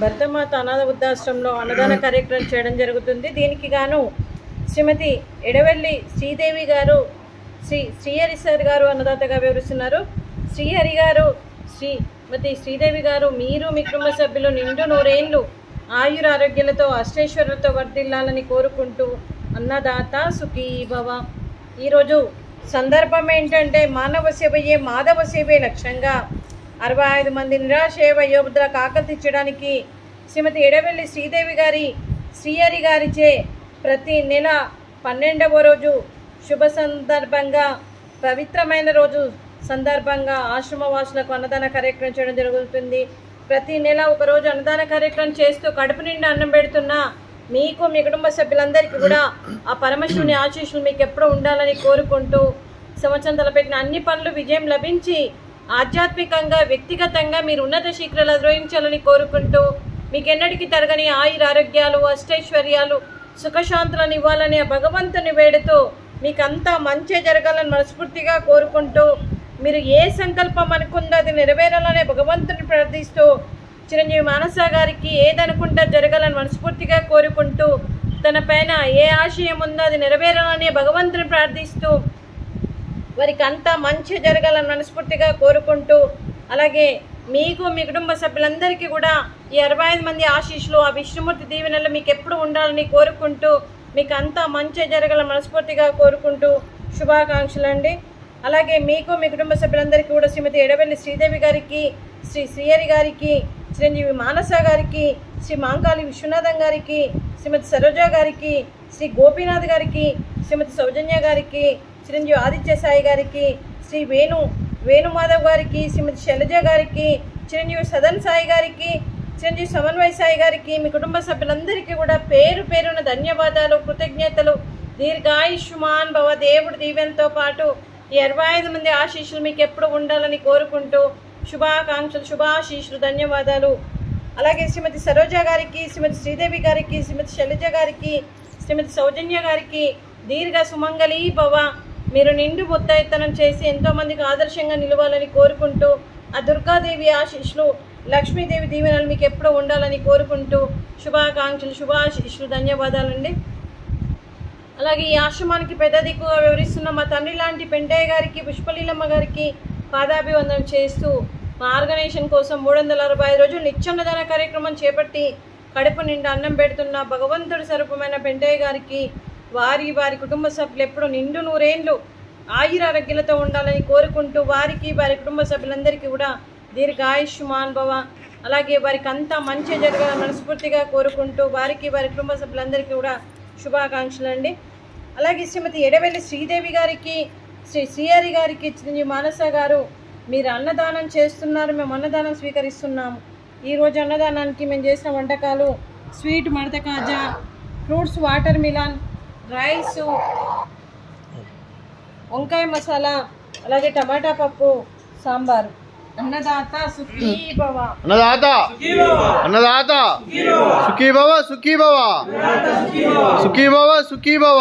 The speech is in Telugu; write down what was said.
భరతమాత అనాథ వృద్ధాశ్రమంలో అన్నదాన కార్యక్రమం చేయడం జరుగుతుంది. దీనికి గాను శ్రీమతి ఎడవెల్లి శ్రీదేవి గారు, శ్రీహరి సార్ గారు అన్నదాతగా వివరిస్తున్నారు. శ్రీహరి గారు, శ్రీమతి శ్రీదేవి గారు, మీరు మీ కుటుంబ సభ్యులు నిండు నూరేళ్లు ఆయుర ఆరోగ్యాలతో అష్టైశ్వర్యాలతో వర్ధిల్లాలని కోరుకుంటూ అన్నదాత సుఖీ భవ. ఈరోజు సందర్భం ఏంటంటే మానవ సేవయే మాధవ సేవే లక్ష్యంగా 65 మంది నిరాశయ వయోవృద్ధులకు ఆకలి తీర్చడానికి శ్రీమతి ఎడవెల్లి శ్రీదేవి గారి, శ్రీహరి గారిచే ప్రతి నెల 12వ రోజు శుభ సందర్భంగా, పవిత్రమైన రోజు సందర్భంగా ఆశ్రమవాసులకు అన్నదాన కార్యక్రమం చేయడం జరుగుతుంది. ప్రతి నెల ఒకరోజు అన్నదాన కార్యక్రమం చేస్తూ కడుపు నిండా అన్నం పెడుతున్న మీకు, మీ కుటుంబ సభ్యులందరికీ కూడా ఆ పరమశివుని ఆశీస్సులు మీకు ఎప్పుడూ ఉండాలని కోరుకుంటూ సంవత్సరం తలపెట్టిన అన్ని పనులు విజయం లభించి ఆధ్యాత్మికంగా, వ్యక్తిగతంగా మీరు ఉన్నత శిఖరాలు అధిరోహించాలని కోరుకుంటూ మీకు ఎన్నటికీ తరగని ఆయుర ఆరోగ్యాలు, అష్టైశ్వర్యాలు, సుఖశాంతులను ఇవ్వాలని ఆ భగవంతుని వేడుతూ మీకు అంతా మంచి జరగాలని మనస్ఫూర్తిగా కోరుకుంటూ మీరు ఏ సంకల్పం అనుకుందో అది నెరవేరాలనే భగవంతుని ప్రార్థిస్తూ చిరంజీవి మానస గారికి ఏదనుకుంటే జరగాలని మనస్ఫూర్తిగా కోరుకుంటూ తన పైన ఏ ఆశయం ఉందో అది నెరవేరాలని భగవంతుని ప్రార్థిస్తూ వారికి అంతా మంచి జరగాలని మనస్ఫూర్తిగా కోరుకుంటూ, అలాగే మీకు, మీ కుటుంబ సభ్యులందరికీ కూడా ఈ 65 మంది ఆశీస్సులు, ఆ విష్ణుమూర్తి దీవెనలు మీకు ఎప్పుడు ఉండాలని కోరుకుంటూ మీకు అంతా మంచి జరగాలని మనస్ఫూర్తిగా కోరుకుంటూ శుభాకాంక్షలు అండి. అలాగే మీకు, మీ కుటుంబ సభ్యులందరికీ కూడా శ్రీమతి ఎడవెల్లి శ్రీదేవి గారికి, శ్రీహరి గారికి, చిరంజీవి మానస గారికి, శ్రీ మాంకాళి విశ్వనాథం గారికి, శ్రీమతి సరోజ గారికి, శ్రీ గోపీనాథ్ గారికి, శ్రీమతి సౌజన్య గారికి, చిరంజీవి ఆదిత్య సాయి గారికి, శ్రీ వేణుమాధవ్ గారికి, శ్రీమతి శైలజ గారికి, చిరంజీవి సదన్ సాయి గారికి, చిరంజీవి సమన్వయ సాయి గారికి, మీ కుటుంబ సభ్యులందరికీ కూడా పేరు పేరున ధన్యవాదాలు, కృతజ్ఞతలు. దీర్ఘాయుష్మాన్ భవ. దేవుడి దీవెనతో పాటు ఈ 65 మంది ఆశీస్సులు మీకు ఎప్పుడు ఉండాలని కోరుకుంటూ శుభాకాంక్షలు, శుభాశీస్సులు, ధన్యవాదాలు. అలాగే శ్రీమతి సరోజ గారికి, శ్రీమతి శ్రీదేవి గారికి, శ్రీమతి శైలజ గారికి, శ్రీమతి సౌజన్య గారికి దీర్ఘ సుమంగళీ భవ. మీరు నిండు ముత్తైతనం చేసి ఎంతోమందికి ఆదర్శంగా నిలవాలని కోరుకుంటూ ఆ దుర్గాదేవి ఆశీస్సులు, లక్ష్మీదేవి దీవెనలు మీకు ఎప్పుడూ ఉండాలని కోరుకుంటూ శుభాకాంక్షలు, శుభాశీస్సులు, ధన్యవాదాలండి. అలాగే ఈ ఆశ్రమానికి పెద్ద దిక్కుగా వివరిస్తున్న మా తండ్రి లాంటి పెంటయ్య గారికి, పుష్పలీలమ్మ గారికి పాదాభివందనం చేస్తూ మా ఆర్గనైజేషన్ కోసం 365 రోజులు నిత్యాన్నదాన కార్యక్రమం చేపట్టి కడుపు నిండా అన్నం పెడుతున్న భగవంతుడి స్వరూపమైన పెంటయ్య గారికి, వారి కుటుంబ సభ్యులు ఎప్పుడు నిండు నూరేళ్లు ఆయురారోగ్యాలతో ఉండాలని కోరుకుంటూ వారికి, వారి కుటుంబ సభ్యులందరికీ కూడా దీర్ఘాయుష్మాన్ భవ. అలాగే వారికి అంతా మంచి జరగాలని మనస్ఫూర్తిగా కోరుకుంటూ వారికి, వారి కుటుంబ సభ్యులందరికీ కూడా శుభాకాంక్షలు అండి. అలాగే శ్రీమతి ఎడవెల్లి శ్రీదేవి గారికి, శ్రీహరి గారికి, చిరంజీవి మానస గారు, మీరు అన్నదానం చేస్తున్నారు, మేము అన్నదానం స్వీకరిస్తున్నాము. ఈరోజు అన్నదానానికి మేము చేసిన వంటకాలు స్వీట్ మడత కాజా, ఫ్రూట్స్ వాటర్ మిలాన్, రైస్, వంకాయ మసాలా, అలాగే టమాటా పప్పు, సాంబారు. అన్నదాత సుఖీ భవ. అన్నదాత అన్నదాత సుఖీ భవ, సుఖీ భవ, సుఖీ భవ, సుఖీ భవ.